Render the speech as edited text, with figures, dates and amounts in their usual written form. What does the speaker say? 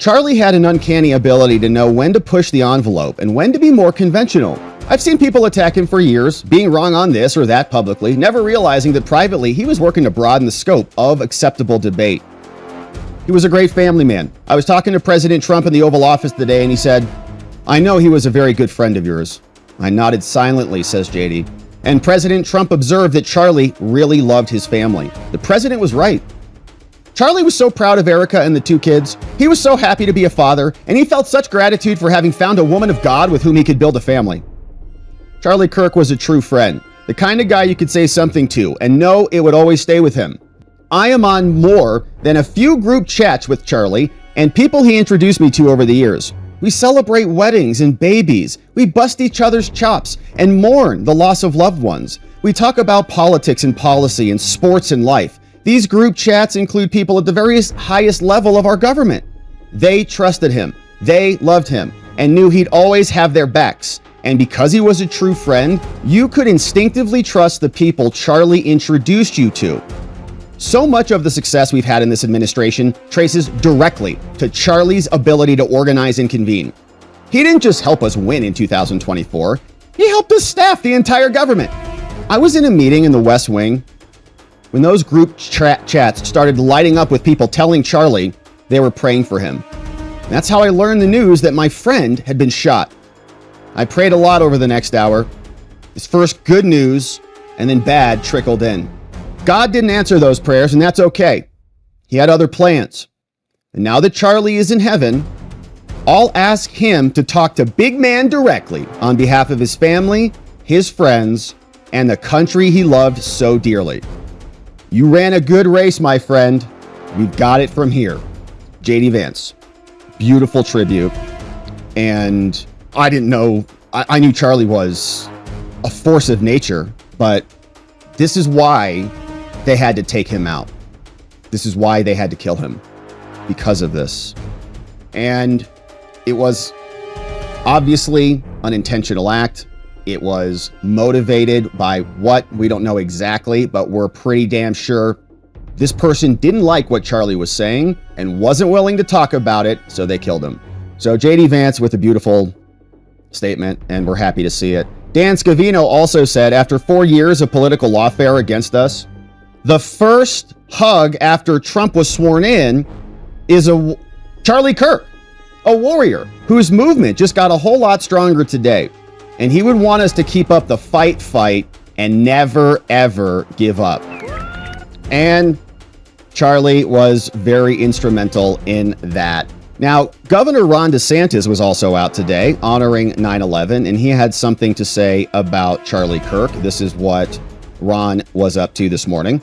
Charlie had an uncanny ability to know when to push the envelope and when to be more conventional. I've seen people attack him for years, being wrong on this or that publicly, never realizing that privately he was working to broaden the scope of acceptable debate. He was a great family man. I was talking to President Trump in the Oval Office today and he said, "I know he was a very good friend of yours." I nodded silently, says JD. And President Trump observed that Charlie really loved his family. The president was right. Charlie was so proud of Erica and the two kids. He was so happy to be a father, and he felt such gratitude for having found a woman of God with whom he could build a family. Charlie Kirk was a true friend, the kind of guy you could say something to and know it would always stay with him. I am on more than a few group chats with Charlie and people he introduced me to over the years. We celebrate weddings and babies. We bust each other's chops and mourn the loss of loved ones. We talk about politics and policy and sports and life. These group chats include people at the very highest level of our government. They trusted him, they loved him, and knew he'd always have their backs. And because he was a true friend, you could instinctively trust the people Charlie introduced you to. So much of the success we've had in this administration traces directly to Charlie's ability to organize and convene. He didn't just help us win in 2024, he helped us staff the entire government. I was in a meeting in the West Wing when those group chats started lighting up with people telling Charlie they were praying for him. That's how I learned the news that my friend had been shot. I prayed a lot over the next hour. His first good news and then bad trickled in. God didn't answer those prayers, and that's okay. He had other plans. And now that Charlie is in heaven, I'll ask him to talk to Big Man directly on behalf of his family, his friends, and the country he loved so dearly. You ran a good race, my friend. We've got it from here. JD Vance. Beautiful tribute. And I didn't know, I knew Charlie was a force of nature, but this is why they had to take him out. This is why they had to kill him, because of this. And it was obviously an intentional act. It was motivated by what? We don't know exactly, but we're pretty damn sure this person didn't like what Charlie was saying and wasn't willing to talk about it, so they killed him. So JD Vance with a beautiful statement, and we're happy to see it. Dan Scavino also said, after 4 years of political lawfare against us, the first hug after Trump was sworn in is Charlie Kirk, a warrior whose movement just got a whole lot stronger today. And he would want us to keep up the fight, and never, ever give up. And Charlie was very instrumental in that. Now, Governor Ron DeSantis was also out today honoring 9/11, and he had something to say about Charlie Kirk. This is what Ron was up to this morning.